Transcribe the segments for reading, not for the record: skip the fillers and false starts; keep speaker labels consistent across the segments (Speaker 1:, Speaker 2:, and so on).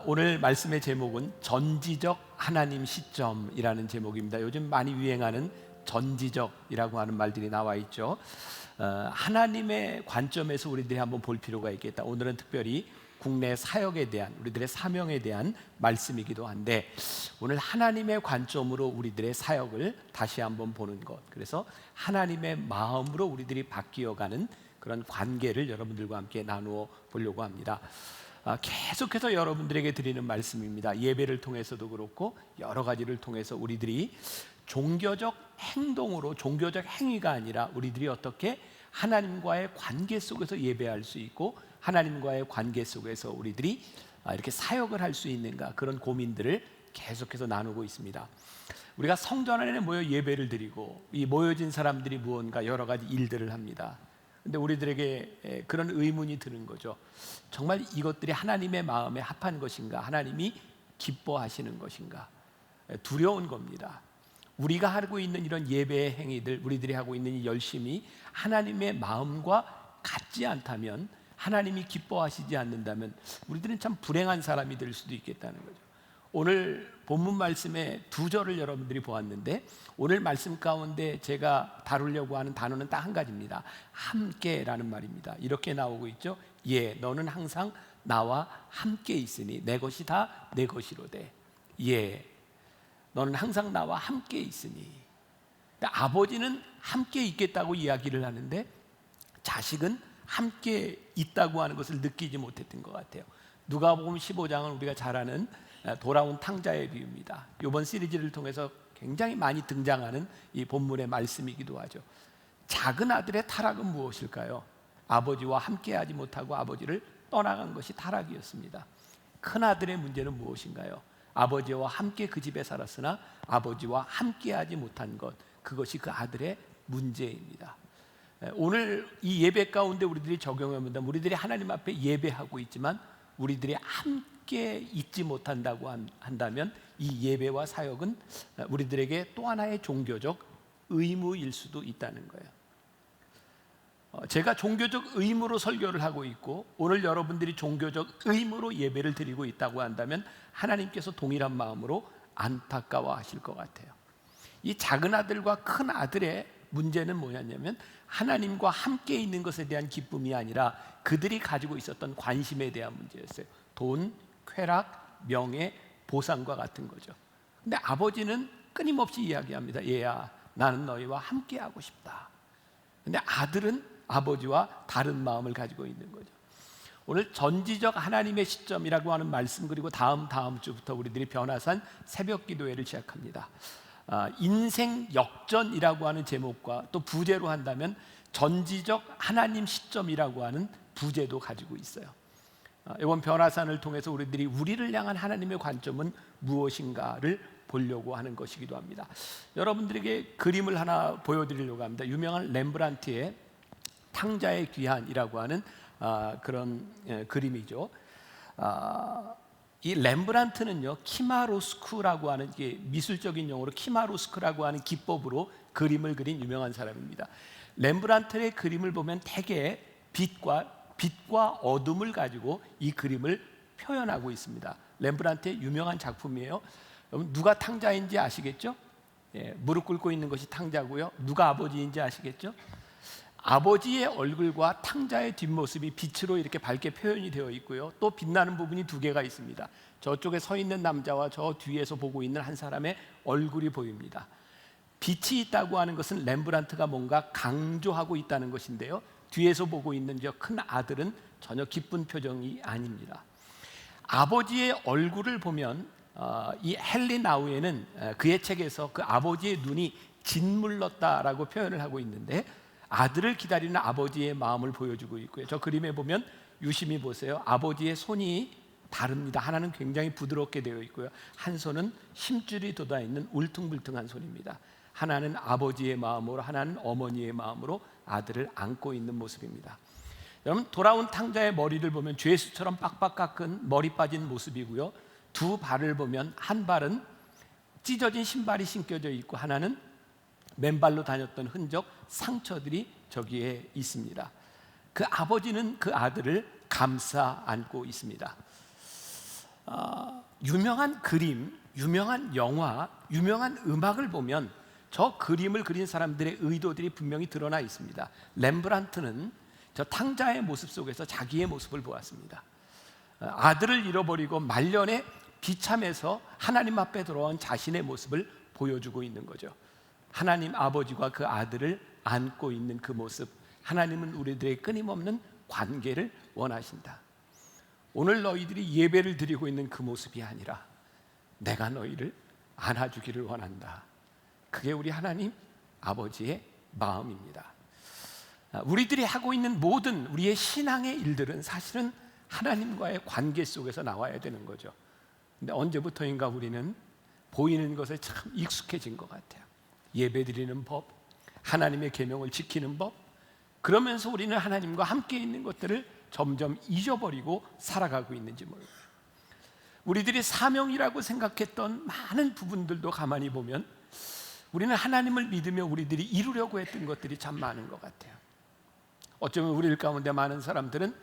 Speaker 1: 오늘 말씀의 제목은 전지적 하나님 시점이라는 제목입니다. 요즘 많이 유행하는 전지적이라고 하는 말들이 나와 있죠. 하나님의 관점에서 우리들이 한번 볼 필요가 있겠다. 오늘은 특별히 국내 사역에 대한, 우리들의 사명에 대한 말씀이기도 한데, 오늘 하나님의 관점으로 우리들의 사역을 다시 한번 보는 것, 그래서 하나님의 마음으로 우리들이 바뀌어가는 그런 관계를 여러분들과 함께 나누어 보려고 합니다. 계속해서 여러분들에게 드리는 말씀입니다. 예배를 통해서도 그렇고 여러 가지를 통해서 우리들이 종교적 행동으로, 종교적 행위가 아니라 우리들이 어떻게 하나님과의 관계 속에서 예배할 수 있고 하나님과의 관계 속에서 우리들이 이렇게 사역을 할 수 있는가, 그런 고민들을 계속해서 나누고 있습니다. 우리가 성전 안에 모여 예배를 드리고 이 모여진 사람들이 무언가 여러 가지 일들을 합니다. 근데 우리들에게 그런 의문이 드는 거죠. 정말 이것들이 하나님의 마음에 합한 것인가? 하나님이 기뻐하시는 것인가? 두려운 겁니다. 우리가 하고 있는 이런 예배의 행위들, 우리들이 하고 있는 이 열심이 하나님의 마음과 같지 않다면, 하나님이 기뻐하시지 않는다면 우리들은 참 불행한 사람이 될 수도 있겠다는 거죠. 오늘 본문 말씀의 두 절을 여러분들이 보았는데, 오늘 말씀 가운데 제가 다루려고 하는 단어는 딱 한 가지입니다. 함께라는 말입니다. 이렇게 나오고 있죠. 예, 너는 항상 나와 함께 있으니 내 것이 다 내 것이로되. 예, 너는 항상 나와 함께 있으니. 아버지는 함께 있겠다고 이야기를 하는데 자식은 함께 있다고 하는 것을 느끼지 못했던 것 같아요. 누가복음 15장은 우리가 잘 아는 돌아온 탕자의 비유입니다. 이번 시리즈를 통해서 굉장히 많이 등장하는 이 본문의 말씀이기도 하죠. 작은 아들의 타락은 무엇일까요? 아버지와 함께하지 못하고 아버지를 떠나간 것이 타락이었습니다. 큰 아들의 문제는 무엇인가요? 아버지와 함께 그 집에 살았으나 아버지와 함께하지 못한 것, 그것이 그 아들의 문제입니다. 오늘 이 예배 가운데 우리들이 적용합니다. 우리들이 하나님 앞에 예배하고 있지만 우리들이 함께 있지 못한다고 한다면 이 예배와 사역은 우리들에게 또 하나의 종교적 의무일 수도 있다는 거예요. 제가 종교적 의무로 설교를 하고 있고 오늘 여러분들이 종교적 의무로 예배를 드리고 있다고 한다면 하나님께서 동일한 마음으로 안타까워하실 것 같아요. 이 작은 아들과 큰 아들의 문제는 뭐였냐면 하나님과 함께 있는 것에 대한 기쁨이 아니라 그들이 가지고 있었던 관심에 대한 문제였어요. 돈, 쾌락, 명예, 보상과 같은 거죠. 근데 아버지는 끊임없이 이야기합니다. 얘야, 나는 너희와 함께 하고 싶다. 근데 아들은 아버지와 다른 마음을 가지고 있는 거죠. 오늘 전지적 하나님의 시점이라고 하는 말씀, 그리고 다음 주부터 우리들이 변화산 새벽 기도회를 시작합니다. 인생 역전이라고 하는 제목과 또 부제로 한다면 전지적 하나님 시점이라고 하는 부제도 가지고 있어요. 이번 변화산을 통해서 우리를 향한 하나님의 관점은 무엇인가를 보려고 하는 것이기도 합니다. 여러분들에게 그림을 하나 보여드리려고 합니다. 유명한 렘브란트의 탕자의 귀환이라고 하는 그런 그림이죠. 이 렘브란트는요, 키마로스크라고 하는, 이게 미술적인 용어로 키마로스크라고 하는 기법으로 그림을 그린 유명한 사람입니다. 렘브란트의 그림을 보면 대개 빛과 어둠을 가지고 이 그림을 표현하고 있습니다. 렘브란트의 유명한 작품이에요. 여러분, 누가 탕자인지 아시겠죠? 무릎 꿇고 있는 것이 탕자고요. 누가 아버지인지 아시겠죠? 아버지의 얼굴과 탕자의 뒷모습이 빛으로 이렇게 밝게 표현이 되어 있고요. 또 빛나는 부분이 두 개가 있습니다. 저쪽에 서 있는 남자와 저 뒤에서 보고 있는 한 사람의 얼굴이 보입니다. 빛이 있다고 하는 것은 렘브란트가 뭔가 강조하고 있다는 것인데요, 뒤에서 보고 있는 저 큰 아들은 전혀 기쁜 표정이 아닙니다. 아버지의 얼굴을 보면 이 헨리 나우에는 그의 책에서 그 아버지의 눈이 짓물렀다라고 표현을 하고 있는데, 아들을 기다리는 아버지의 마음을 보여주고 있고요. 저 그림에 보면 유심히 보세요. 아버지의 손이 다릅니다. 하나는 굉장히 부드럽게 되어 있고요, 한 손은 힘줄이 돋아있는 울퉁불퉁한 손입니다. 하나는 아버지의 마음으로, 하나는 어머니의 마음으로 아들을 안고 있는 모습입니다. 여러분, 돌아온 탕자의 머리를 보면 죄수처럼 빡빡 깎은 머리 빠진 모습이고요, 두 발을 보면 한 발은 찢어진 신발이 신겨져 있고 하나는 맨발로 다녔던 흔적, 상처들이 저기에 있습니다. 그 아버지는 그 아들을 감싸 안고 있습니다. 유명한 그림, 유명한 영화, 유명한 음악을 보면 저 그림을 그린 사람들의 의도들이 분명히 드러나 있습니다. 렘브란트는 저 탕자의 모습 속에서 자기의 모습을 보았습니다. 아들을 잃어버리고 말년에 비참해서 하나님 앞에 돌아온 자신의 모습을 보여주고 있는 거죠. 하나님 아버지와 그 아들을 안고 있는 그 모습, 하나님은 우리들의 끊임없는 관계를 원하신다. 오늘 너희들이 예배를 드리고 있는 그 모습이 아니라 내가 너희를 안아주기를 원한다. 그게 우리 하나님 아버지의 마음입니다. 우리들이 하고 있는 모든 우리의 신앙의 일들은 사실은 하나님과의 관계 속에서 나와야 되는 거죠. 근데 언제부터인가 우리는 보이는 것에 참 익숙해진 것 같아요. 예배 드리는 법, 하나님의 계명을 지키는 법, 그러면서 우리는 하나님과 함께 있는 것들을 점점 잊어버리고 살아가고 있는지 모르겠어요. 우리들이 사명이라고 생각했던 많은 부분들도 가만히 보면 우리는 하나님을 믿으며 우리들이 이루려고 했던 것들이 참 많은 것 같아요. 어쩌면 우리 가운데 많은 사람들은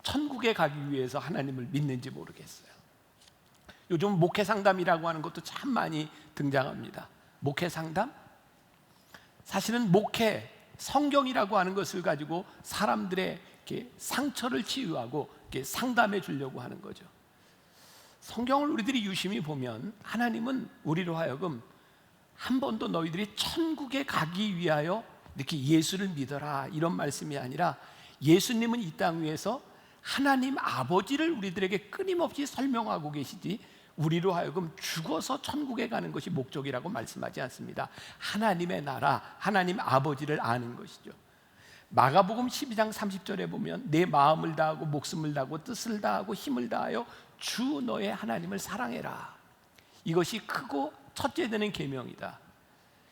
Speaker 1: 천국에 가기 위해서 하나님을 믿는지 모르겠어요. 요즘 목회 상담이라고 하는 것도 참 많이 등장합니다. 목회 상담? 사실은 목회, 성경이라고 하는 것을 가지고 사람들의 이렇게 상처를 치유하고 이렇게 상담해 주려고 하는 거죠. 성경을 우리들이 유심히 보면 하나님은 우리로 하여금 한 번도 너희들이 천국에 가기 위하여 이렇게 예수를 믿어라 이런 말씀이 아니라 예수님은 이 땅 위에서 하나님 아버지를 우리들에게 끊임없이 설명하고 계시지 우리로 하여금 죽어서 천국에 가는 것이 목적이라고 말씀하지 않습니다. 하나님의 나라, 하나님 아버지를 아는 것이죠. 마가복음 12장 30절에 보면 내 마음을 다하고 목숨을 다하고 뜻을 다하고 힘을 다하여 주 너의 하나님을 사랑해라. 이것이 크고 첫째 되는 계명이다.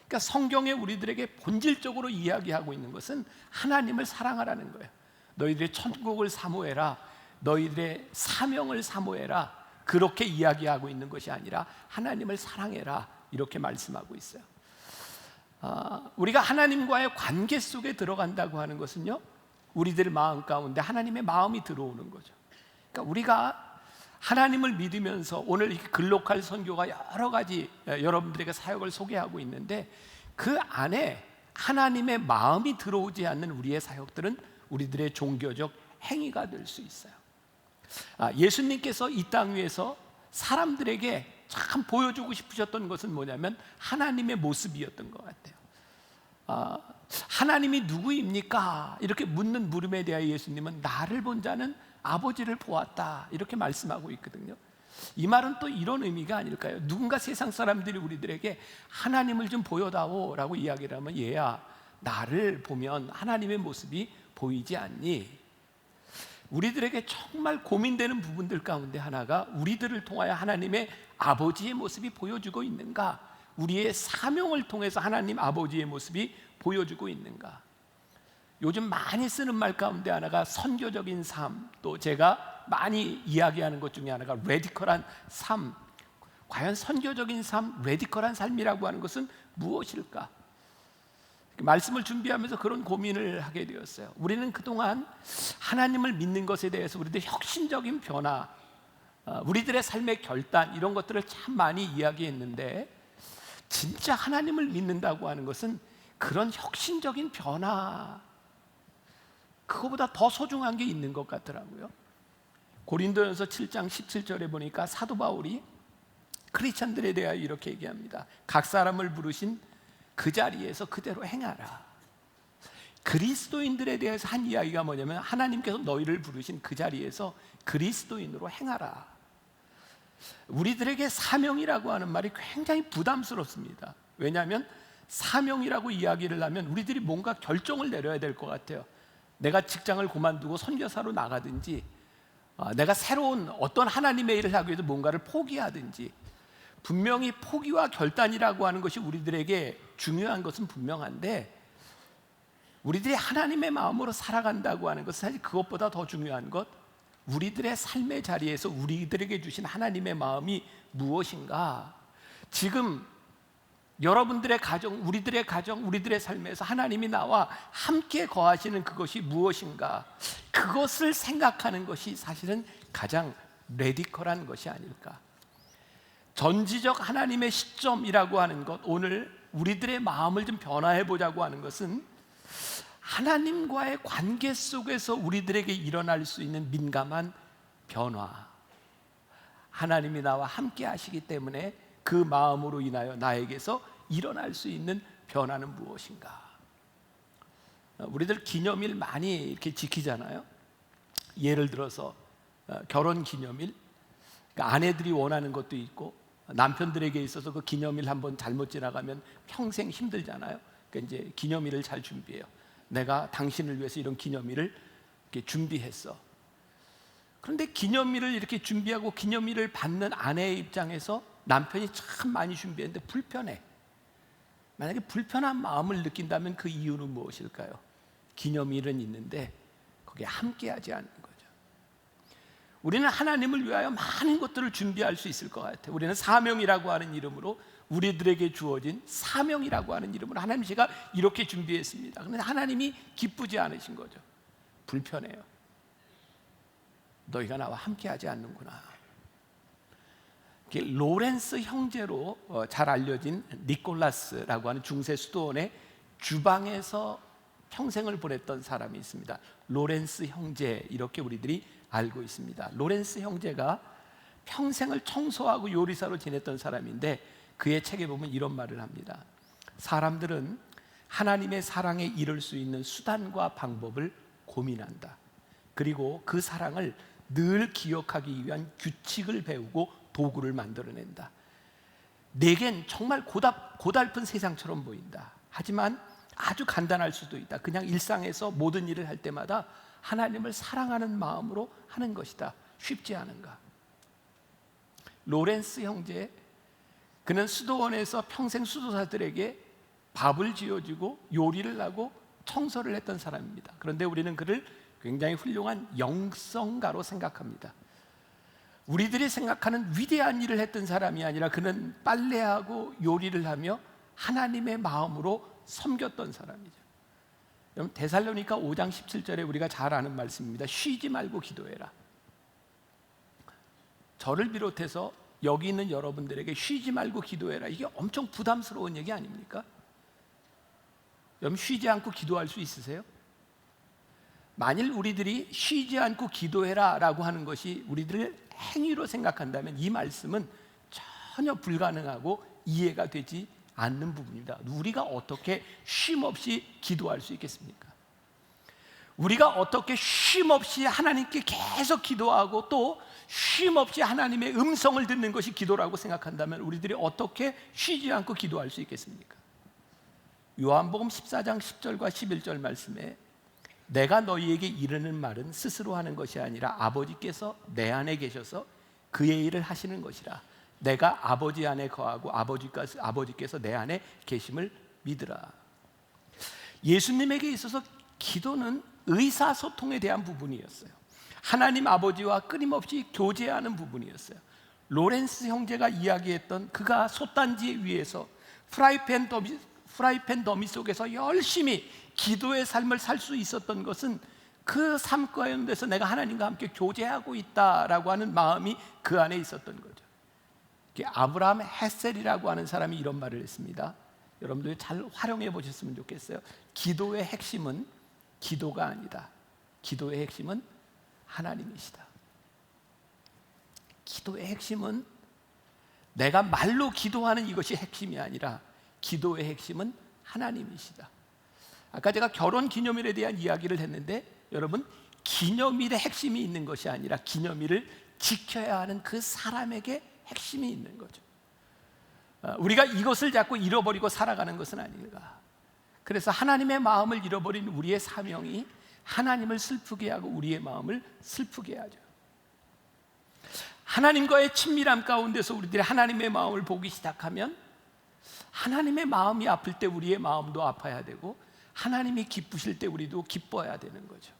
Speaker 1: 그러니까 성경에 우리들에게 본질적으로 이야기하고 있는 것은 하나님을 사랑하라는 거예요. 너희들의 천국을 사모해라. 너희들의 사명을 사모해라. 그렇게 이야기하고 있는 것이 아니라 하나님을 사랑해라 이렇게 말씀하고 있어요. 우리가 하나님과의 관계 속에 들어간다고 하는 것은요, 우리들 마음 가운데 하나님의 마음이 들어오는 거죠. 그러니까 우리가 하나님을 믿으면서 오늘 이렇게 글로컬 선교가 여러 가지 여러분들에게 사역을 소개하고 있는데 그 안에 하나님의 마음이 들어오지 않는 우리의 사역들은 우리들의 종교적 행위가 될 수 있어요. 예수님께서 이 땅 위에서 사람들에게 참 보여주고 싶으셨던 것은 뭐냐면 하나님의 모습이었던 것 같아요. 하나님이 누구입니까? 이렇게 묻는 물음에 대하여 예수님은 나를 본 자는 아버지를 보았다 이렇게 말씀하고 있거든요. 이 말은 또 이런 의미가 아닐까요? 누군가 세상 사람들이 우리들에게 하나님을 좀 보여다오 라고 이야기를 하면 얘야 나를 보면 하나님의 모습이 보이지 않니? 우리들에게 정말 고민되는 부분들 가운데 하나가 우리들을 통하여 하나님의 아버지의 모습이 보여주고 있는가? 우리의 사명을 통해서 하나님 아버지의 모습이 보여주고 있는가? 요즘 많이 쓰는 말 가운데 하나가 선교적인 삶, 또 제가 많이 이야기하는 것 중에 하나가 레디컬한 삶. 과연 선교적인 삶, 레디컬한 삶이라고 하는 것은 무엇일까? 말씀을 준비하면서 그런 고민을 하게 되었어요. 우리는 그동안 하나님을 믿는 것에 대해서 우리들의 혁신적인 변화, 우리들의 삶의 결단 이런 것들을 참 많이 이야기했는데 진짜 하나님을 믿는다고 하는 것은 그런 혁신적인 변화, 그거보다 더 소중한 게 있는 것 같더라고요. 고린도전서 7장 17절에 보니까 사도 바울이 크리스천들에 대하여 이렇게 얘기합니다. 각 사람을 부르신 그 자리에서 그대로 행하라. 그리스도인들에 대해서 한 이야기가 뭐냐면 하나님께서 너희를 부르신 그 자리에서 그리스도인으로 행하라. 우리들에게 사명이라고 하는 말이 굉장히 부담스럽습니다. 왜냐하면 사명이라고 이야기를 하면 우리들이 뭔가 결정을 내려야 될 것 같아요. 내가 직장을 그만두고 선교사로 나가든지 내가 새로운 어떤 하나님의 일을 하기 위해서 뭔가를 포기하든지, 분명히 포기와 결단이라고 하는 것이 우리들에게 중요한 것은 분명한데 우리들이 하나님의 마음으로 살아간다고 하는 것은 사실 그것보다 더 중요한 것, 우리들의 삶의 자리에서 우리들에게 주신 하나님의 마음이 무엇인가. 지금 여러분들의 가정, 우리들의 가정, 우리들의 삶에서 하나님이 나와 함께 거하시는 그것이 무엇인가, 그것을 생각하는 것이 사실은 가장 레디컬한 것이 아닐까. 전지적 하나님의 시점이라고 하는 것, 오늘 우리들의 마음을 좀 변화해 보자고 하는 것은 하나님과의 관계 속에서 우리들에게 일어날 수 있는 민감한 변화, 하나님이 나와 함께 하시기 때문에 그 마음으로 인하여 나에게서 일어날 수 있는 변화는 무엇인가. 우리들 기념일 많이 이렇게 지키잖아요. 예를 들어서 결혼 기념일, 그러니까 아내들이 원하는 것도 있고 남편들에게 있어서 그 기념일 한번 잘못 지나가면 평생 힘들잖아요. 그러니까 이제 기념일을 잘 준비해요. 내가 당신을 위해서 이런 기념일을 이렇게 준비했어. 그런데 기념일을 이렇게 준비하고 기념일을 받는 아내의 입장에서 남편이 참 많이 준비했는데 불편해. 만약에 불편한 마음을 느낀다면 그 이유는 무엇일까요? 기념일은 있는데 거기에 함께하지 않는 거죠. 우리는 하나님을 위하여 많은 것들을 준비할 수 있을 것 같아요. 우리는 사명이라고 하는 이름으로, 우리들에게 주어진 사명이라고 하는 이름으로 하나님, 제가 이렇게 준비했습니다. 그런데 하나님이 기쁘지 않으신 거죠. 불편해요. 너희가 나와 함께하지 않는구나. 로렌스 형제로 잘 알려진 니콜라스라고 하는 중세 수도원의 주방에서 평생을 보냈던 사람이 있습니다. 로렌스 형제, 이렇게 우리들이 알고 있습니다. 로렌스 형제가 평생을 청소하고 요리사로 지냈던 사람인데 그의 책에 보면 이런 말을 합니다. 사람들은 하나님의 사랑에 이를 수 있는 수단과 방법을 고민한다. 그리고 그 사랑을 늘 기억하기 위한 규칙을 배우고 도구를 만들어낸다. 내겐 정말 고달픈 세상처럼 보인다. 하지만 아주 간단할 수도 있다. 그냥 일상에서 모든 일을 할 때마다 하나님을 사랑하는 마음으로 하는 것이다. 쉽지 않은가? 로렌스 형제, 그는 수도원에서 평생 수도사들에게 밥을 지어주고 요리를 하고 청소를 했던 사람입니다. 그런데 우리는 그를 굉장히 훌륭한 영성가로 생각합니다. 우리들이 생각하는 위대한 일을 했던 사람이 아니라 그는 빨래하고 요리를 하며 하나님의 마음으로 섬겼던 사람이죠. 여러분, 데살로니가 5장 17절에 우리가 잘 아는 말씀입니다. 쉬지 말고 기도해라. 저를 비롯해서 여기 있는 여러분들에게 쉬지 말고 기도해라, 이게 엄청 부담스러운 얘기 아닙니까? 여러분, 쉬지 않고 기도할 수 있으세요? 만일 우리들이 쉬지 않고 기도해라 라고 하는 것이 우리들의 행위로 생각한다면 이 말씀은 전혀 불가능하고 이해가 되지 않는 부분입니다. 우리가 어떻게 쉼없이 기도할 수 있겠습니까? 우리가 어떻게 쉼없이 하나님께 계속 기도하고 또 쉼없이 하나님의 음성을 듣는 것이 기도라고 생각한다면 우리들이 어떻게 쉬지 않고 기도할 수 있겠습니까? 요한복음 14장 10절과 11절 말씀에 내가 너희에게 이르는 말은 스스로 하는 것이 아니라 아버지께서 내 안에 계셔서 그의 일을 하시는 것이라. 내가 아버지 안에 거하고 아버지께서 내 안에 계심을 믿으라. 예수님에게 있어서 기도는 의사소통에 대한 부분이었어요. 하나님 아버지와 끊임없이 교제하는 부분이었어요. 로렌스 형제가 이야기했던, 그가 솥단지 위에서 프라이팬 더미 속에서 열심히 기도의 삶을 살 수 있었던 것은 그 삶 가운데서 내가 하나님과 함께 교제하고 있다라고 하는 마음이 그 안에 있었던 거죠. 아브라함 헤셀이라고 하는 사람이 이런 말을 했습니다. 여러분들이 잘 활용해 보셨으면 좋겠어요. 기도의 핵심은 기도가 아니다. 기도의 핵심은 하나님이시다. 기도의 핵심은 내가 말로 기도하는 이것이 핵심이 아니라 기도의 핵심은 하나님이시다. 아까 제가 결혼 기념일에 대한 이야기를 했는데 여러분, 기념일의 핵심이 있는 것이 아니라 기념일을 지켜야 하는 그 사람에게 핵심이 있는 거죠. 우리가 이것을 자꾸 잃어버리고 살아가는 것은 아닌가. 그래서 하나님의 마음을 잃어버린 우리의 사명이 하나님을 슬프게 하고 우리의 마음을 슬프게 하죠. 하나님과의 친밀함 가운데서 우리들이 하나님의 마음을 보기 시작하면 하나님의 마음이 아플 때 우리의 마음도 아파야 되고 하나님이 기쁘실 때 우리도 기뻐야 되는 거죠.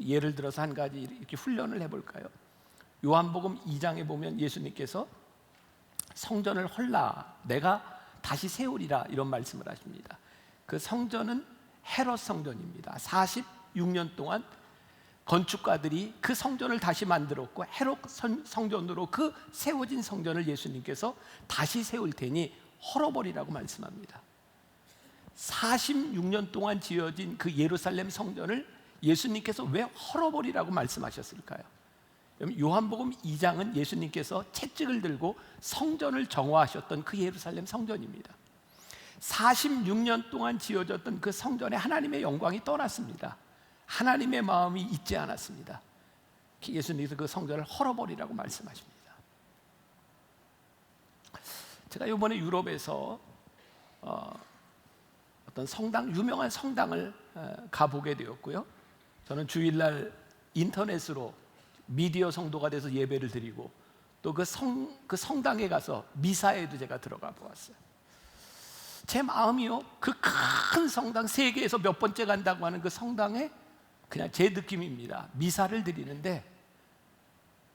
Speaker 1: 예를 들어서 한 가지 이렇게 훈련을 해볼까요? 요한복음 2장에 보면 예수님께서 성전을 헐라 내가 다시 세우리라 이런 말씀을 하십니다. 그 성전은 헤롯 성전입니다. 46년 동안 건축가들이 그 성전을 다시 만들었고 헤롯 성전으로 그 세워진 성전을 예수님께서 다시 세울 테니 헐어버리라고 말씀합니다. 46년 동안 지어진 그 예루살렘 성전을 예수님께서 왜 헐어버리라고 말씀하셨을까요? 요한복음 2장은 예수님께서 채찍을 들고 성전을 정화하셨던 그 예루살렘 성전입니다. 46년 동안 지어졌던 그 성전에 하나님의 영광이 떠났습니다. 하나님의 마음이 있지 않았습니다. 예수님께서 그 성전을 헐어버리라고 말씀하십니다. 제가 이번에 유럽에서 어떤 성당, 유명한 성당을 가보게 되었고요. 저는 주일날 인터넷으로 미디어 성도가 돼서 예배를 드리고 또 그 성당에 가서 미사에도 제가 들어가 보았어요. 제 마음이요, 그 큰 성당, 세계에서 몇 번째 간다고 하는 그 성당에 그냥 제 느낌입니다. 미사를 드리는데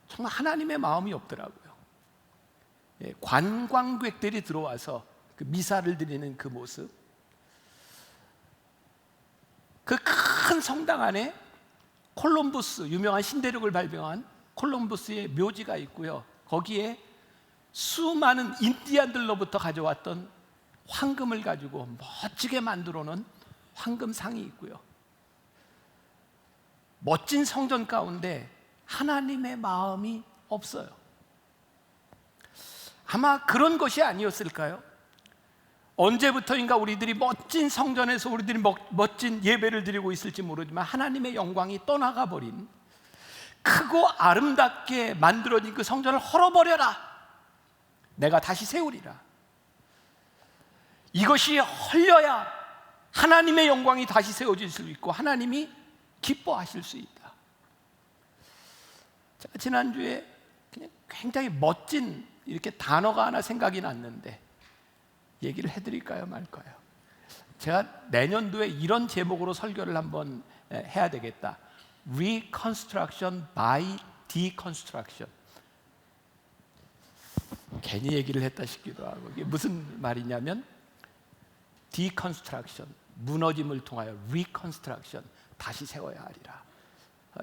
Speaker 1: 정말 하나님의 마음이 없더라고요. 관광객들이 들어와서 그 미사를 드리는 그 모습, 그 큰 성당 안에 콜럼부스, 유명한 신대륙을 발명한 콜럼부스의 묘지가 있고요. 거기에 수많은 인디안들로부터 가져왔던 황금을 가지고 멋지게 만들어 놓은 황금상이 있고요. 멋진 성전 가운데 하나님의 마음이 없어요. 아마 그런 것이 아니었을까요? 언제부터인가 우리들이 멋진 성전에서 우리들이 멋진 예배를 드리고 있을지 모르지만 하나님의 영광이 떠나가 버린, 크고 아름답게 만들어진 그 성전을 헐어버려라, 내가 다시 세우리라. 이것이 헐려야 하나님의 영광이 다시 세워질 수 있고 하나님이 기뻐하실 수 있다. 제가 지난주에 그냥 굉장히 멋진 이렇게 단어가 하나 생각이 났는데 얘기를 해드릴까요 말까요? 제가 내년도에 이런 제목으로 설교를 한번 해야 되겠다. Reconstruction by Deconstruction. 괜히 얘기를 했다 싶기도 하고, 이게 무슨 말이냐면 Deconstruction, 무너짐을 통하여 Reconstruction, 다시 세워야 하리라.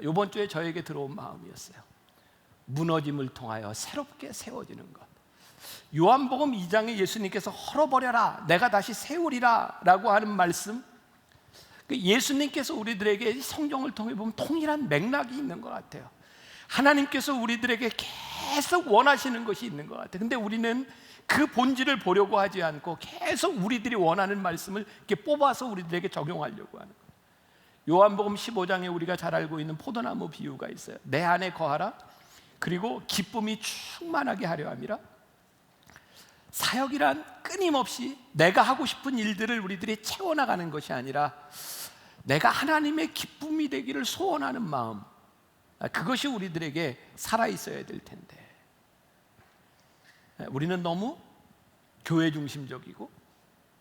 Speaker 1: 이번 주에 저에게 들어온 마음이었어요. 무너짐을 통하여 새롭게 세워지는 것. 요한복음 2장에 예수님께서 헐어버려라, 내가 다시 세우리라 라고 하는 말씀, 예수님께서 우리들에게 성경을 통해 보면 통일한 맥락이 있는 것 같아요. 하나님께서 우리들에게 계속 원하시는 것이 있는 것 같아요. 근데 우리는 그 본질을 보려고 하지 않고 계속 우리들이 원하는 말씀을 이렇게 뽑아서 우리들에게 적용하려고 하는 거예요. 요한복음 15장에 우리가 잘 알고 있는 포도나무 비유가 있어요. 내 안에 거하라, 그리고 기쁨이 충만하게 하려 함이라. 사역이란 끊임없이 내가 하고 싶은 일들을 우리들이 채워나가는 것이 아니라 내가 하나님의 기쁨이 되기를 소원하는 마음, 그것이 우리들에게 살아있어야 될 텐데 우리는 너무 교회 중심적이고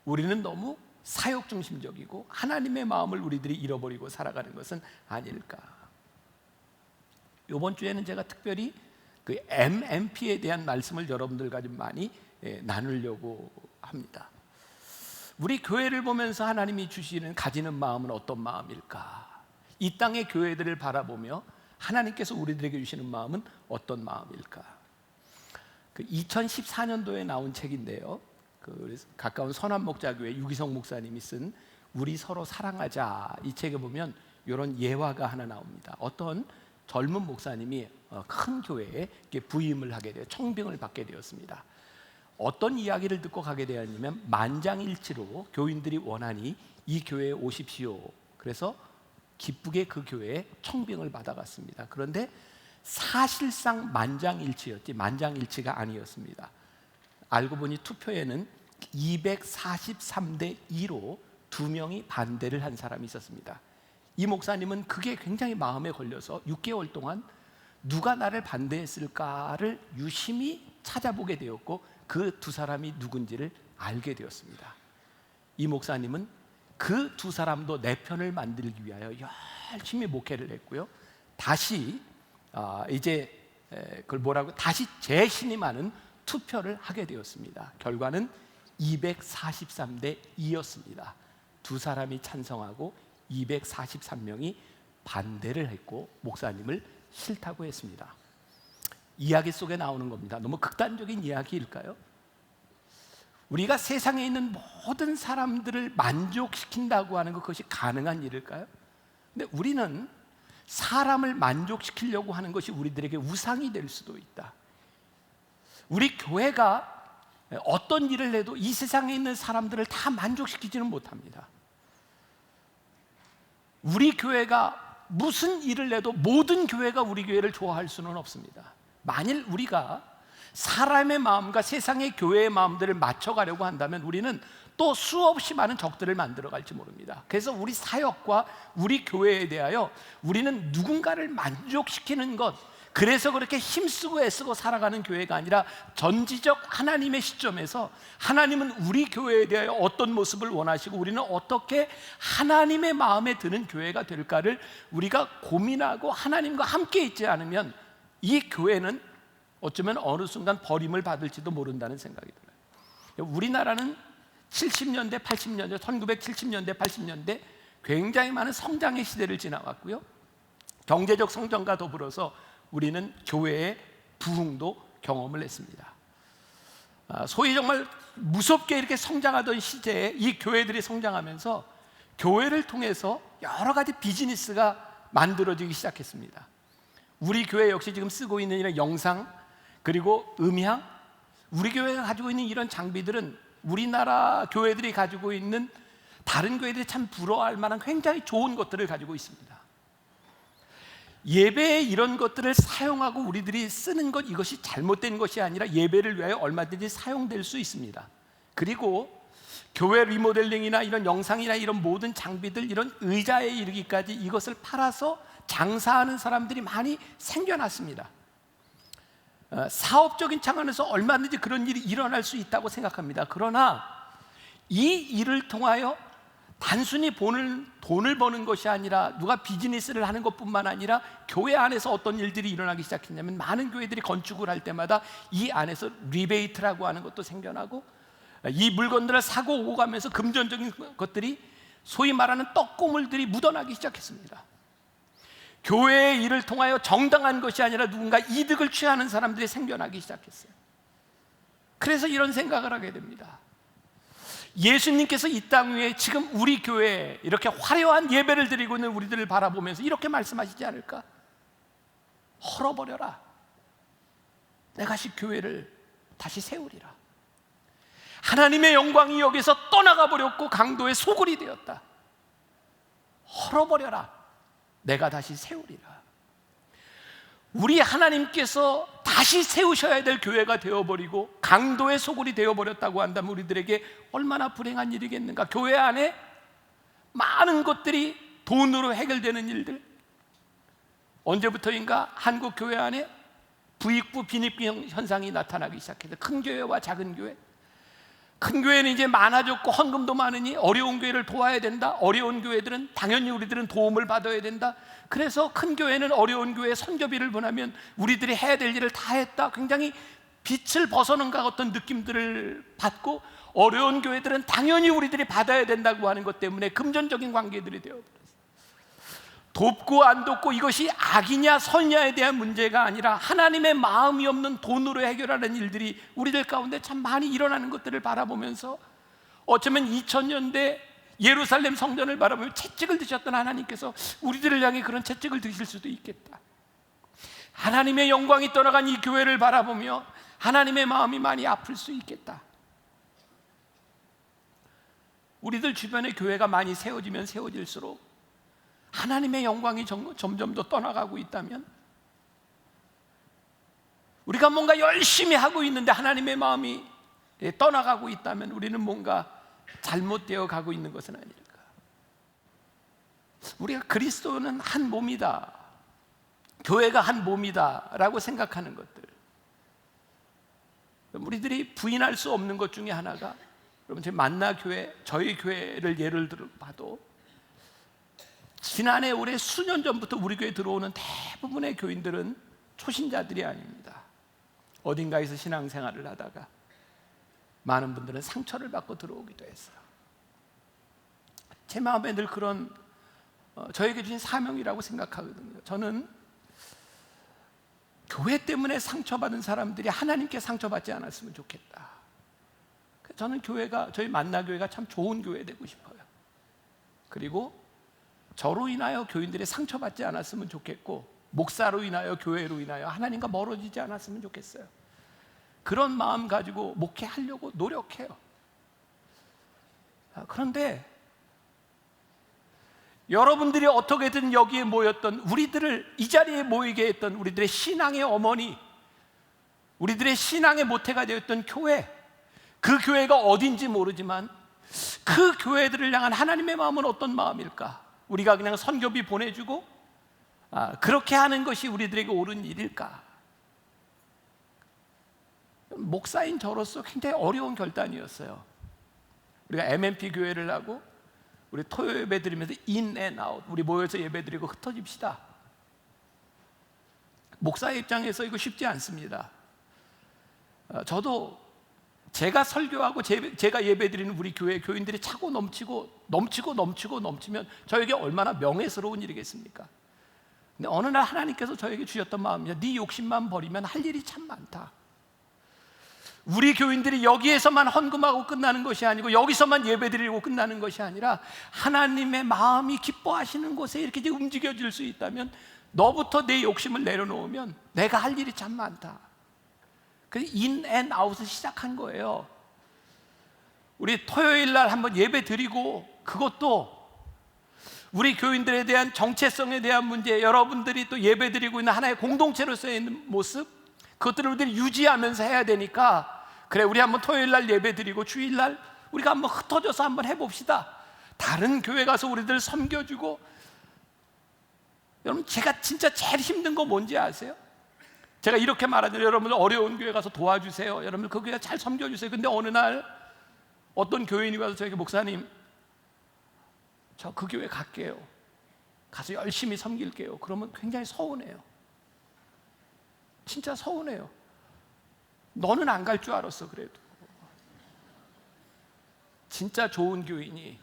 Speaker 1: 우리는 너무 사역 중심적이고 하나님의 마음을 우리들이 잃어버리고 살아가는 것은 아닐까. 이번 주에는 제가 특별히 그 MMP에 대한 말씀을 여러분들과 좀 많이 나누려고 합니다. 우리 교회를 보면서 하나님이 가지는 마음은 어떤 마음일까? 이 땅의 교회들을 바라보며 하나님께서 우리들에게 주시는 마음은 어떤 마음일까? 2014년도에 나온 책인데요, 가까운 선한목자교회 유기성 목사님이 쓴 우리 서로 사랑하자, 이 책에 보면 이런 예화가 하나 나옵니다. 어떤 젊은 목사님이 큰 교회에 부임을 하게 되어 청빙을 받게 되었습니다. 어떤 이야기를 듣고 가게 되었냐면 만장일치로 교인들이 원하니 이 교회에 오십시오. 그래서 기쁘게 그 교회에 청빙을 받아갔습니다. 그런데 사실상 만장일치였지 만장일치가 아니었습니다. 알고 보니 투표에는 243대 2로 2명이 반대를 한 사람이 있었습니다. 이 목사님은 그게 굉장히 마음에 걸려서 6개월 동안 누가 나를 반대했을까를 유심히 찾아보게 되었고 그 두 사람이 누군지를 알게 되었습니다. 이 목사님은 그 두 사람도 내 편을 만들기 위하여 열심히 목회를 했고요. 다시 다시 재신임하는 투표를 하게 되었습니다. 결과는 243대 2였습니다. 두 사람이 찬성하고 243명이 반대를 했고 목사님을 싫다고 했습니다. 이야기 속에 나오는 겁니다. 너무 극단적인 이야기일까요? 우리가 세상에 있는 모든 사람들을 만족시킨다고 하는 그것이 가능한 일일까요? 근데 우리는 사람을 만족시키려고 하는 것이 우리들에게 우상이 될 수도 있다. 우리 교회가 어떤 일을 해도 이 세상에 있는 사람들을 다 만족시키지는 못합니다. 우리 교회가 무슨 일을 해도 모든 교회가 우리 교회를 좋아할 수는 없습니다. 만일 우리가 사람의 마음과 세상의 교회의 마음들을 맞춰가려고 한다면 우리는 또 수없이 많은 적들을 만들어갈지 모릅니다. 그래서 우리 사역과 우리 교회에 대하여 우리는 누군가를 만족시키는 것, 그래서 그렇게 힘쓰고 애쓰고 살아가는 교회가 아니라 전지적 하나님의 시점에서 하나님은 우리 교회에 대하여 어떤 모습을 원하시고 우리는 어떻게 하나님의 마음에 드는 교회가 될까를 우리가 고민하고 하나님과 함께 있지 않으면 이 교회는 어쩌면 어느 순간 버림을 받을지도 모른다는 생각이 들어요. 우리나라는 70년대, 80년대, 1970년대, 80년대 굉장히 많은 성장의 시대를 지나왔고요. 경제적 성장과 더불어서 우리는 교회의 부흥도 경험을 했습니다. 소위 정말 무섭게 이렇게 성장하던 시대에 이 교회들이 성장하면서 교회를 통해서 여러 가지 비즈니스가 만들어지기 시작했습니다. 우리 교회 역시 지금 쓰고 있는 이런 영상 그리고 음향, 우리 교회가 가지고 있는 이런 장비들은 우리나라 교회들이 가지고 있는 다른 교회들이 참 부러워할 만한 굉장히 좋은 것들을 가지고 있습니다. 예배에 이런 것들을 사용하고 우리들이 쓰는 것, 이것이 잘못된 것이 아니라 예배를 위하여 얼마든지 사용될 수 있습니다. 그리고 교회 리모델링이나 이런 영상이나 이런 모든 장비들, 이런 의자에 이르기까지 이것을 팔아서 장사하는 사람들이 많이 생겨났습니다. 사업적인 차원에서 얼마든지 그런 일이 일어날 수 있다고 생각합니다. 그러나 이 일을 통하여 단순히 돈을 버는 것이 아니라 누가 비즈니스를 하는 것뿐만 아니라 교회 안에서 어떤 일들이 일어나기 시작했냐면 많은 교회들이 건축을 할 때마다 이 안에서 리베이트라고 하는 것도 생겨나고 이 물건들을 사고 오고 가면서 금전적인 것들이 소위 말하는 떡고물들이 묻어나기 시작했습니다. 교회의 일을 통하여 정당한 것이 아니라 누군가 이득을 취하는 사람들이 생겨나기 시작했어요. 그래서 이런 생각을 하게 됩니다. 예수님께서 이 땅 위에 지금 우리 교회에 이렇게 화려한 예배를 드리고 있는 우리들을 바라보면서 이렇게 말씀하시지 않을까? 헐어버려라. 내가 다시 교회를 다시 세우리라. 하나님의 영광이 여기서 떠나가 버렸고 강도의 소굴이 되었다. 헐어버려라. 내가 다시 세우리라. 우리 하나님께서 다시 세우셔야 될 교회가 되어버리고 강도의 소굴이 되어버렸다고 한다면 우리들에게 얼마나 불행한 일이겠는가. 교회 안에 많은 것들이 돈으로 해결되는 일들, 언제부터인가 한국 교회 안에 부익부 빈익부 현상이 나타나기 시작해서 큰 교회와 작은 교회, 큰 교회는 이제 많아졌고 헌금도 많으니 어려운 교회를 도와야 된다. 어려운 교회들은 당연히 우리들은 도움을 받아야 된다. 그래서 큰 교회는 어려운 교회에 선교비를 보내면 우리들이 해야 될 일을 다 했다. 굉장히 빛을 벗어난 것 같은 느낌들을 받고 어려운 교회들은 당연히 우리들이 받아야 된다고 하는 것 때문에 금전적인 관계들이 되어버렸어요. 돕고 안 돕고 이것이 악이냐 선이냐에 대한 문제가 아니라 하나님의 마음이 없는 돈으로 해결하는 일들이 우리들 가운데 참 많이 일어나는 것들을 바라보면서 어쩌면 2000년대 예루살렘 성전을 바라보며 채찍을 드셨던 하나님께서 우리들을 향해 그런 채찍을 드실 수도 있겠다. 하나님의 영광이 떠나간 이 교회를 바라보며 하나님의 마음이 많이 아플 수 있겠다. 우리들 주변에 교회가 많이 세워지면 세워질수록 하나님의 영광이 점점 더 떠나가고 있다면, 우리가 뭔가 열심히 하고 있는데 하나님의 마음이 떠나가고 있다면 우리는 뭔가 잘못되어 가고 있는 것은 아닐까. 우리가 그리스도는 한 몸이다, 교회가 한 몸이다 라고 생각하는 것들, 우리들이 부인할 수 없는 것 중에 하나가, 여러분 제 만나교회, 저희 교회를 예를 들어 봐도 지난해 올해 수년 전부터 우리 교회에 들어오는 대부분의 교인들은 초신자들이 아닙니다. 어딘가에서 신앙생활을 하다가 많은 분들은 상처를 받고 들어오기도 했어요. 제 마음에 늘 그런 저에게 주신 사명이라고 생각하거든요. 저는 교회 때문에 상처받은 사람들이 하나님께 상처받지 않았으면 좋겠다. 저는 저희 만나교회가 참 좋은 교회 되고 싶어요. 그리고 저로 인하여 교인들이 상처받지 않았으면 좋겠고, 목사로 인하여, 교회로 인하여 하나님과 멀어지지 않았으면 좋겠어요. 그런 마음 가지고 목회하려고 노력해요. 그런데 여러분들이 어떻게든 여기에 모였던, 우리들을 이 자리에 모이게 했던 우리들의 신앙의 어머니, 우리들의 신앙의 모태가 되었던 교회, 그 교회가 어딘지 모르지만 그 교회들을 향한 하나님의 마음은 어떤 마음일까? 우리가 그냥 선교비 보내주고 그렇게 하는 것이 우리들에게 옳은 일일까? 목사인 저로서 굉장히 어려운 결단이었어요. 우리가 MMP 교회를 하고 우리 토요 예배 드리면서 in and out, 우리 모여서 예배 드리고 흩어집시다. 목사의 입장에서 이거 쉽지 않습니다. 저도 제가 설교하고 제가 예배 드리는 우리 교회 교인들이 차고 넘치면 저에게 얼마나 명예스러운 일이겠습니까? 근데 어느 날 하나님께서 저에게 주셨던 마음이야. 네 욕심만 버리면 할 일이 참 많다. 우리 교인들이 여기에서만 헌금하고 끝나는 것이 아니고, 여기서만 예배드리고 끝나는 것이 아니라 하나님의 마음이 기뻐하시는 곳에 이렇게 움직여질 수 있다면, 너부터 내 욕심을 내려놓으면 내가 할 일이 참 많다. 그래서 인 앤 아웃을 시작한 거예요. 우리 토요일 날 한번 예배 드리고, 그것도 우리 교인들에 대한 정체성에 대한 문제, 여러분들이 또 예배 드리고 있는 하나의 공동체로서의 있는 모습, 그것들을 우리들이 유지하면서 해야 되니까, 그래 우리 한번 토요일 날 예배 드리고 주일 날 우리가 한번 흩어져서 한번 해봅시다. 다른 교회 가서 우리들 섬겨주고. 여러분, 제가 진짜 제일 힘든 거 뭔지 아세요? 제가 이렇게 말하잖아요. 여러분들 어려운 교회 가서 도와주세요. 여러분들 그 교회 잘 섬겨주세요. 근데 어느 날 어떤 교인이 와서 저에게, 목사님, 저 그 교회 갈게요. 가서 열심히 섬길게요. 그러면 굉장히 서운해요. 진짜 서운해요. 너는 안 갈 줄 알았어. 그래도 진짜 좋은 교인이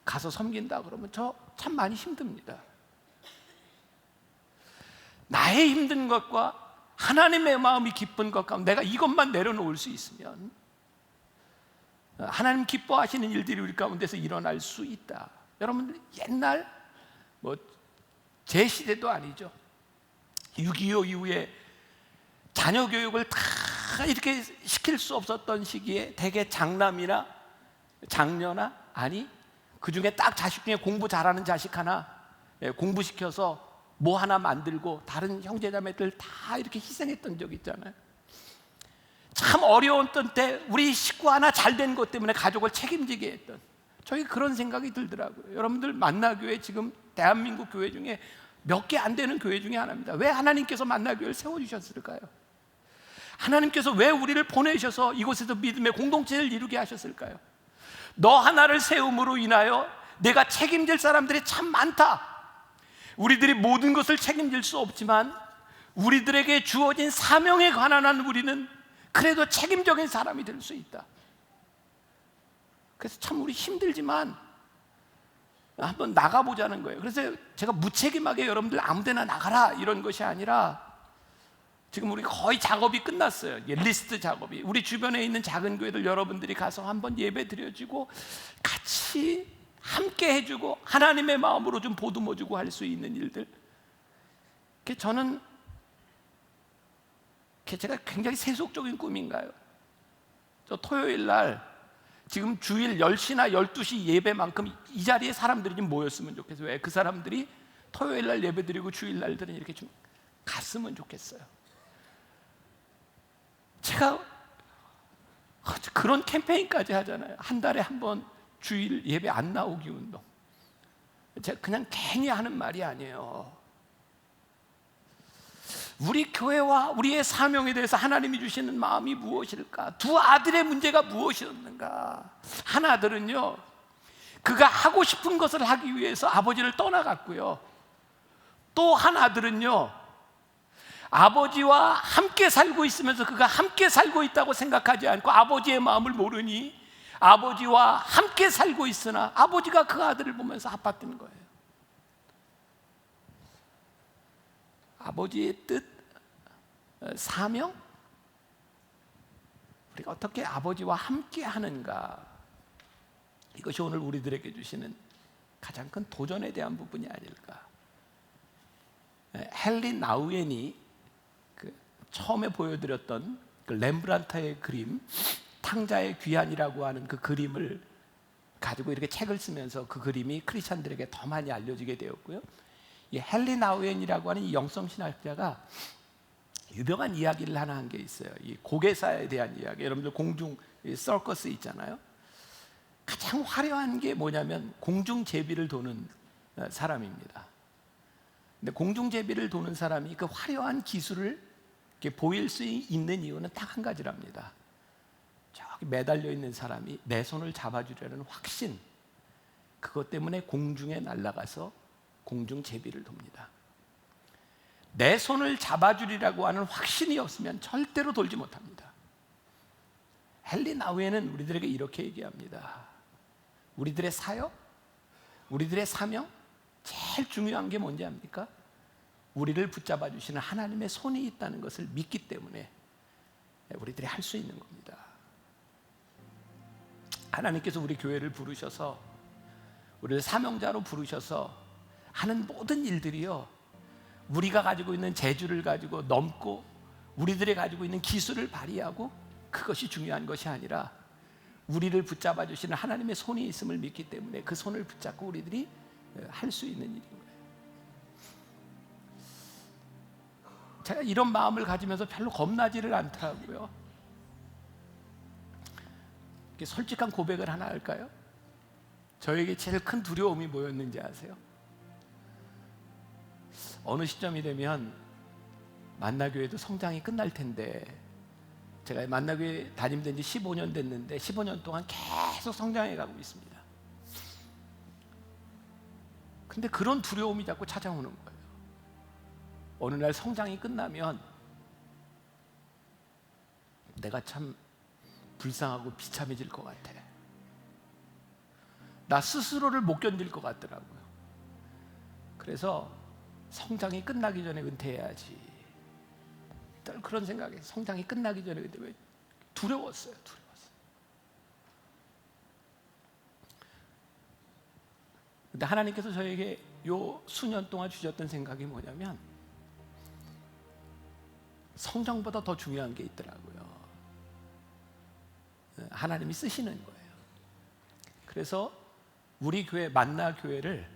Speaker 1: 가서 섬긴다 그러면 저 참 많이 힘듭니다. 나의 힘든 것과 하나님의 마음이 기쁜 것 가운데 내가 이것만 내려놓을 수 있으면 하나님 기뻐하시는 일들이 우리 가운데서 일어날 수 있다. 여러분, 옛날 제 시대도 아니죠. 6.25 이후에 자녀 교육을 다 이렇게 시킬 수 없었던 시기에 대개 장남이나 장녀나, 아니 그 중에 딱 자식 중에 공부 잘하는 자식 하나 공부시켜서 뭐 하나 만들고 다른 형제자매들 다 이렇게 희생했던 적 있잖아요. 참 어려웠던 때 우리 식구 하나 잘된 것 때문에 가족을 책임지게 했던, 저희 그런 생각이 들더라고요. 여러분들 만나교회 지금 대한민국 교회 중에 몇 개 안 되는 교회 중에 하나입니다. 왜 하나님께서 만나교회를 세워주셨을까요? 하나님께서 왜 우리를 보내셔서 이곳에서 믿음의 공동체를 이루게 하셨을까요? 너 하나를 세움으로 인하여 내가 책임질 사람들이 참 많다. 우리들이 모든 것을 책임질 수 없지만 우리들에게 주어진 사명에 관한 한 우리는 그래도 책임적인 사람이 될 수 있다. 그래서 참 우리 힘들지만 한번 나가보자는 거예요. 그래서 제가 무책임하게 여러분들 아무데나 나가라 이런 것이 아니라, 지금 우리 거의 작업이 끝났어요. 리스트 작업이. 우리 주변에 있는 작은 교회들 여러분들이 가서 한번 예배 드려주고 같이 함께 해주고 하나님의 마음으로 좀 보듬어주고 할 수 있는 일들. 저는 제가 굉장히 세속적인 꿈인가요? 저 토요일 날 지금 주일 10시나 12시 예배만큼 이 자리에 사람들이 좀 모였으면 좋겠어요. 왜? 그 사람들이 토요일 날 예배 드리고 주일 날들은 이렇게 좀 갔으면 좋겠어요. 제가 그런 캠페인까지 하잖아요. 한 달에 한 번 주일 예배 안 나오기 운동. 제가 그냥 괜히 하는 말이 아니에요. 우리 교회와 우리의 사명에 대해서 하나님이 주시는 마음이 무엇일까? 두 아들의 문제가 무엇이었는가? 한 아들은요, 그가 하고 싶은 것을 하기 위해서 아버지를 떠나갔고요. 또 한 아들은요, 아버지와 함께 살고 있으면서 그가 함께 살고 있다고 생각하지 않고 아버지의 마음을 모르니 아버지와 함께 살고 있으나 아버지가 그 아들을 보면서 아팠던 거예요. 아버지의 뜻, 사명, 우리가 어떻게 아버지와 함께 하는가, 이것이 오늘 우리들에게 주시는 가장 큰 도전에 대한 부분이 아닐까. 헨리 나우엔이 처음에 보여드렸던 그 렘브란트의 그림, 탕자의 귀환이라고 하는 그 그림을 가지고 이렇게 책을 쓰면서 그 그림이 크리스찬들에게 더 많이 알려지게 되었고요. 이 헨리 나우엔이라고 하는 이 영성신학자가 유명한 이야기를 하나 한 게 있어요. 이 고개사에 대한 이야기. 여러분들 공중 서커스 있잖아요. 가장 화려한 게 뭐냐면 공중 제비를 도는 사람입니다. 근데 공중 제비를 도는 사람이 그 화려한 기술을 이렇게 보일 수 있는 이유는 딱 한 가지랍니다. 저기 매달려 있는 사람이 내 손을 잡아주려는 확신, 그것 때문에 공중에 날아가서 공중 제비를 돕니다. 내 손을 잡아주리라고 하는 확신이 없으면 절대로 돌지 못합니다. 헨리 나우엔은 우리들에게 이렇게 얘기합니다. 우리들의 사역, 우리들의 사명, 제일 중요한 게 뭔지 압니까? 우리를 붙잡아 주시는 하나님의 손이 있다는 것을 믿기 때문에 우리들이 할 수 있는 겁니다. 하나님께서 우리 교회를 부르셔서, 우리를 사명자로 부르셔서 하는 모든 일들이요, 우리가 가지고 있는 재주를 가지고 넘고 우리들이 가지고 있는 기술을 발휘하고 그것이 중요한 것이 아니라 우리를 붙잡아 주시는 하나님의 손이 있음을 믿기 때문에 그 손을 붙잡고 우리들이 할 수 있는 일인 거예요. 제가 이런 마음을 가지면서 별로 겁나지를 않더라고요. 솔직한 고백을 하나 할까요? 저에게 제일 큰 두려움이 뭐였는지 아세요? 어느 시점이 되면 만나교회도 성장이 끝날 텐데, 제가 만나교회 다니면 지 15년 됐는데 15년 동안 계속 성장해 가고 있습니다. 근데 그런 두려움이 자꾸 찾아오는 거예요. 어느 날 성장이 끝나면 내가 참 불쌍하고 비참해질 것 같아. 나 스스로를 못 견딜 것 같더라고요. 그래서 성장이 끝나기 전에 은퇴해야지, 늘 그런 생각에 성장이 끝나기 전에 은퇴해. 두려웠어요. 근데 하나님께서 저에게 요 수년 동안 주셨던 생각이 뭐냐면, 성장보다 더 중요한 게 있더라고요. 하나님이 쓰시는 거예요. 그래서 우리 교회, 만나 교회를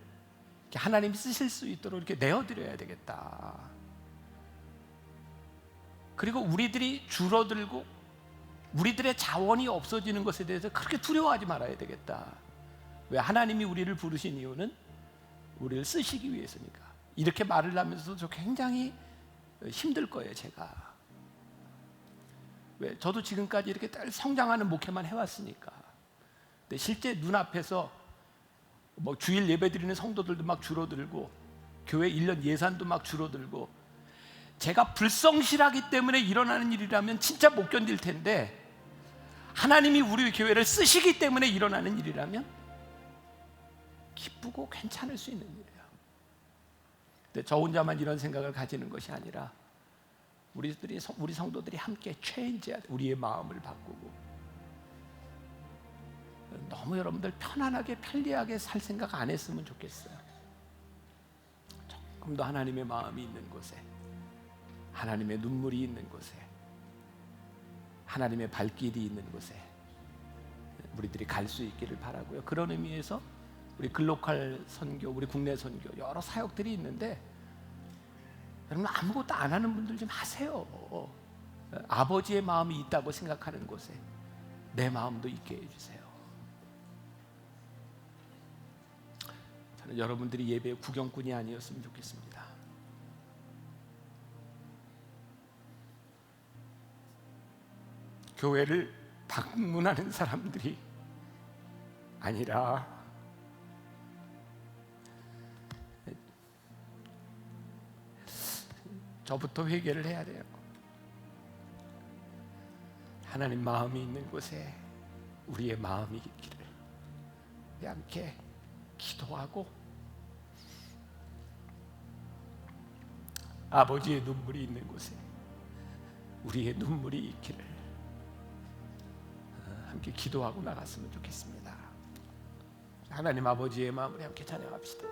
Speaker 1: 하나님이 쓰실 수 있도록 이렇게 내어드려야 되겠다. 그리고 우리들이 줄어들고 우리들의 자원이 없어지는 것에 대해서 그렇게 두려워하지 말아야 되겠다. 왜? 하나님이 우리를 부르신 이유는 우리를 쓰시기 위해서니까. 이렇게 말을 하면서도 저 굉장히 힘들 거예요, 제가. 왜? 저도 지금까지 이렇게 성장하는 목회만 해왔으니까. 근데 실제 눈앞에서 뭐 주일 예배 드리는 성도들도 막 줄어들고 교회 1년 예산도 막 줄어들고, 제가 불성실하기 때문에 일어나는 일이라면 진짜 못 견딜 텐데, 하나님이 우리 교회를 쓰시기 때문에 일어나는 일이라면 기쁘고 괜찮을 수 있는 일이에요. 근데 저 혼자만 이런 생각을 가지는 것이 아니라 우리 성도들이 함께 체인지해야 돼. 우리의 마음을 바꾸고. 너무 여러분들 편안하게 편리하게 살 생각 안 했으면 좋겠어요. 조금 더 하나님의 마음이 있는 곳에, 하나님의 눈물이 있는 곳에, 하나님의 발길이 있는 곳에 우리들이 갈 수 있기를 바라고요. 그런 의미에서 우리 글로컬 선교, 우리 국내 선교 여러 사역들이 있는데, 여러분 아무것도 안 하는 분들 좀 하세요. 아버지의 마음이 있다고 생각하는 곳에 내 마음도 있게 해주세요. 저는 여러분들이 예배의 구경꾼이 아니었으면 좋겠습니다. 교회를 방문하는 사람들이 아니라 저부터 회개를 해야 돼요. 하나님 마음이 있는 곳에 우리의 마음이 있기를 함께 기도하고 아버지의 눈물이 있는 곳에 우리의 눈물이 있기를 함께 기도하고 나갔으면 좋겠습니다. 하나님 아버지의 마음을 함께 찬양합시다.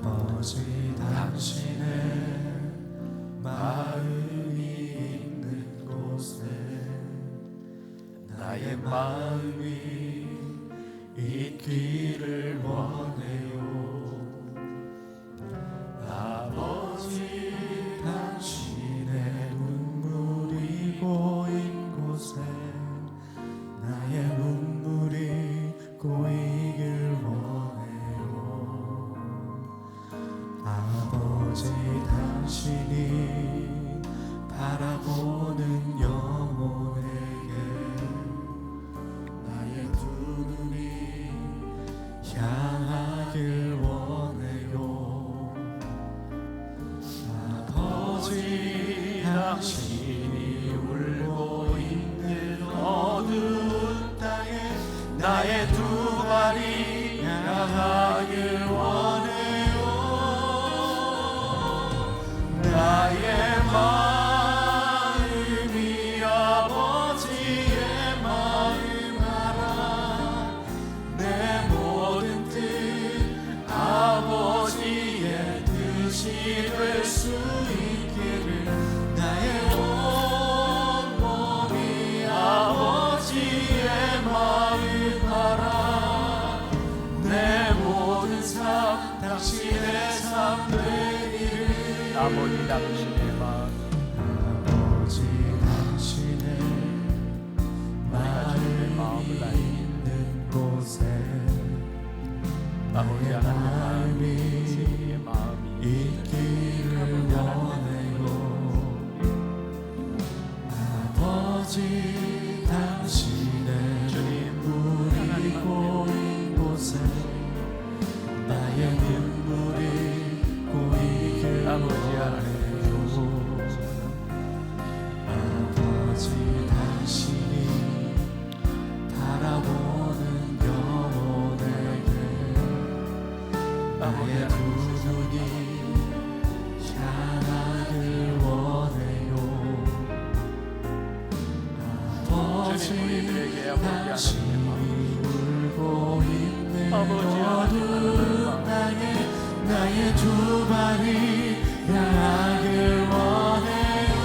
Speaker 2: 아버지 당신의 마음이 있는 곳에 나의 마음이 있기를 원해요. 아버지 당신의 눈물이 고인 곳에 나의 눈물이 고이길 원해요. 아버지 당신이 바라보는 영혼에게 나의 두 눈이 향하길 원해요. 아버지 당신이 울고 있는 어두운 땅에 나의 두 발이 향하길 원해요. 나의 마음이 아버지의 마음 알아. 내 모든 뜻 아버지의 뜻이 될 수 있기를. 나의 온 몸이 아버지의 마음 알아. 내 모든 삶 당신의 삶 되기를.
Speaker 1: 아버지 당신의 마음,
Speaker 2: 아버지 당신의 마음이 있는 곳에
Speaker 1: 아버지
Speaker 2: 나의
Speaker 1: 하나님의 마음이
Speaker 2: 있기를 원해요. 아버지 당신의 눈물이 고인 곳에 나의 눈물이 고이길
Speaker 1: 아버지 하나님,
Speaker 2: 아버지 당신이 바라보는 영혼에게 나의 두 눈이 향하길 원해요. 아버지 당신이 울고 있는 어두운 땅에 나의 두 발이 향하길 원해요.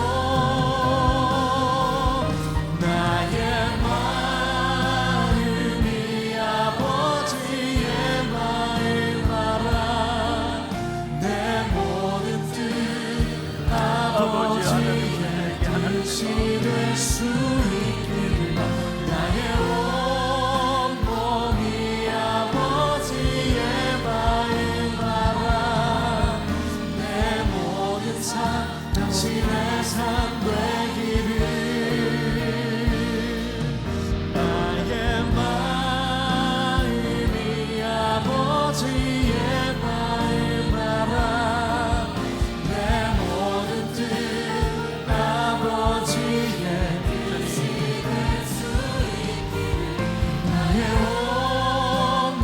Speaker 2: 나의 마음이 아버지의 마음 알아. 내 모든 뜻 아버지의 뜻이 될 수 있기를. 나의 온 몸이 아버지의 마음 알아. 내 모든 삶 당신의 삶 되기를. 나의 마음이 아버지의 마음 알아. 내 모든 뜻 아버지의 뜻이 될 수 있기를. 나의 온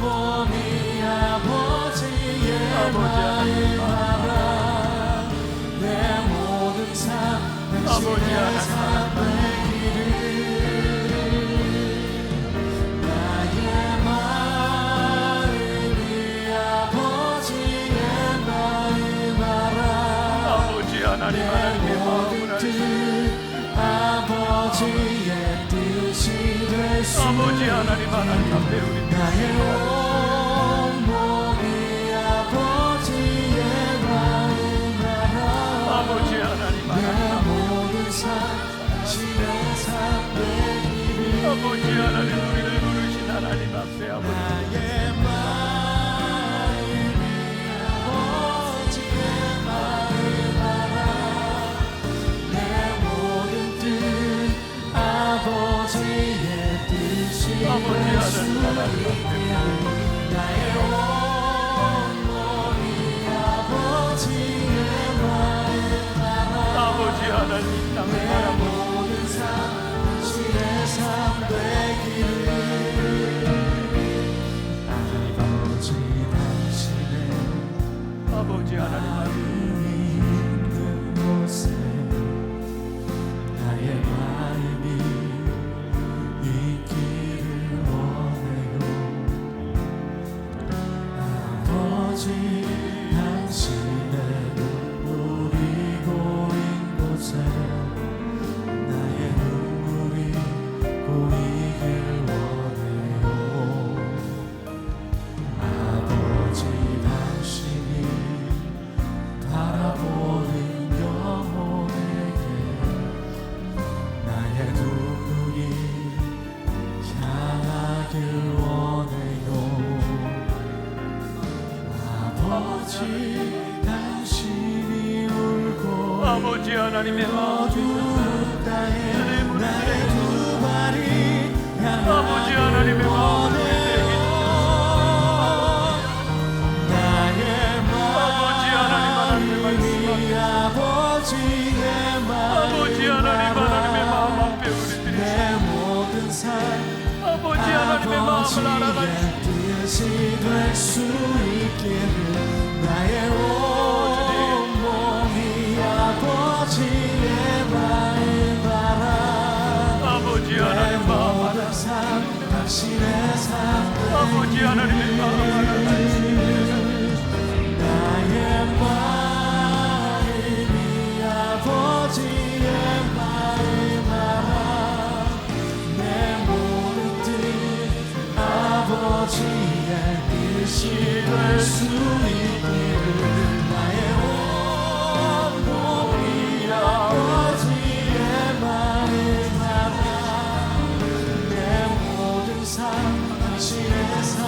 Speaker 2: 몸이 아버지의 마음 알아. 내 모든 삶 당신의 삶 되기를. 나의 마음이 아버지의 마음 알아.
Speaker 1: 아버지 하나님, 하나님의 마음을 알시고
Speaker 2: 아버지의 뜻이 될 수
Speaker 1: 아버지 하나님, 하나님 앞에 우리
Speaker 2: 나의 온 몸이 아버지의 마음 알아.
Speaker 1: 아버지 하나님,
Speaker 2: 내
Speaker 1: 하나님
Speaker 2: 모든 삶 당신의 삶 되기를.
Speaker 1: 아버지 하나님, 우리를 부르신 하나님 앞에 아버지
Speaker 2: 나의 마음이 아버지의 마음 알아. 내 모든 뜻 아버지의 뜻이
Speaker 1: 아버지
Speaker 2: 될 수
Speaker 1: 하나님, 하나님
Speaker 2: 있기를.
Speaker 1: 앞에
Speaker 2: 나의 온 몸이 아버지의 마음 알아.
Speaker 1: 아버지 하나님 땅을
Speaker 2: 내
Speaker 1: 바라보고
Speaker 2: 모든 삶 당신의 삶 되기를.
Speaker 1: 아버지 하나님의 마음이
Speaker 2: 어두운 땅에 나의 두 발이
Speaker 1: 아버지 하나님의 마음을
Speaker 2: 원해요. 나의
Speaker 1: 아버지 하나님의
Speaker 2: 마음이 아버지의
Speaker 1: 아버지 하나님의 마음 앞에 우리 드리시
Speaker 2: 내 모든 삶
Speaker 1: 아버지 하나님의 마음을 알아가시고
Speaker 2: 뜻이 될 수 있기를 나의 온몸이 아버지의 마음 알아
Speaker 1: 아버지 하나님의 마음
Speaker 2: 모든 삶 당신의 삶
Speaker 1: 아버지 하나님의 마음
Speaker 2: 나의 마음이 아버지의 마음 알아 내 모든 뜻 아버지의 뜻이 될 수 있기를 나의 온몸이 아버지의 마음 알아 내 모든 삶 당신의 삶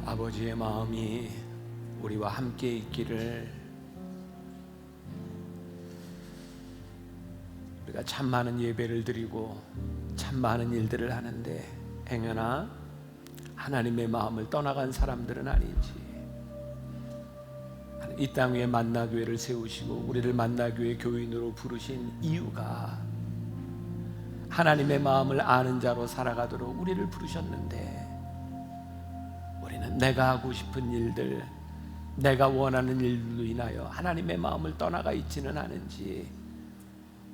Speaker 1: 아버지의 마음이 우리와 함께 있기를 우리가 참 많은 예배를 드리고 참 많은 일들을 하는데 행여나 하나님의 마음을 떠나간 사람들은 아닌지 이 땅 위에 만나교회를 세우시고 우리를 만나교회 교인으로 부르신 이유가 하나님의 마음을 아는 자로 살아가도록 우리를 부르셨는데 우리는 내가 하고 싶은 일들 내가 원하는 일들로 인하여 하나님의 마음을 떠나가 있지는 않은지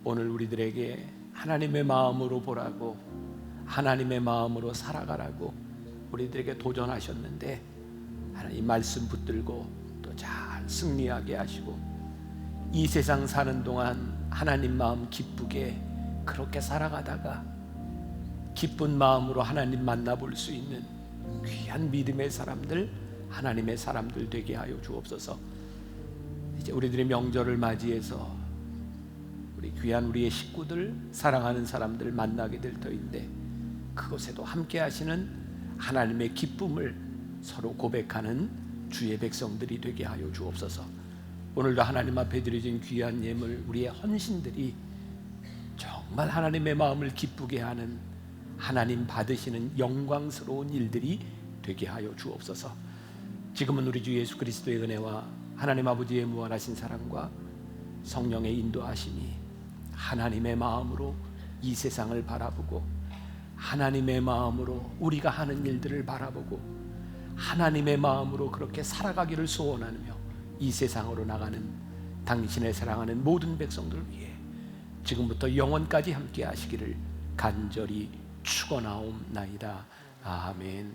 Speaker 1: 오늘 우리들에게 하나님의 마음으로 보라고 하나님의 마음으로 살아가라고 우리들에게 도전하셨는데 하나님 말씀 붙들고 또 잘 승리하게 하시고 이 세상 사는 동안 하나님 마음 기쁘게 그렇게 살아가다가 기쁜 마음으로 하나님 만나볼 수 있는 귀한 믿음의 사람들 하나님의 사람들 되게 하여 주옵소서. 이제 우리들의 명절을 맞이해서 우리 귀한 우리의 식구들 사랑하는 사람들 만나게 될 터인데 그곳에도 함께 하시는 하나님의 기쁨을 서로 고백하는 주의 백성들이 되게 하여 주옵소서. 오늘도 하나님 앞에 드려진 귀한 예물 우리의 헌신들이 정말 하나님의 마음을 기쁘게 하는 하나님 받으시는 영광스러운 일들이 되게 하여 주옵소서. 지금은 우리 주 예수 그리스도의 은혜와 하나님 아버지의 무한하신 사랑과 성령의 인도하심이 하나님의 마음으로 이 세상을 바라보고 하나님의 마음으로 우리가 하는 일들을 바라보고 하나님의 마음으로 그렇게 살아가기를 소원하며 이 세상으로 나가는 당신의 사랑하는 모든 백성들을 위해 지금부터 영원까지 함께 하시기를 간절히 축원하옵나이다. 아멘.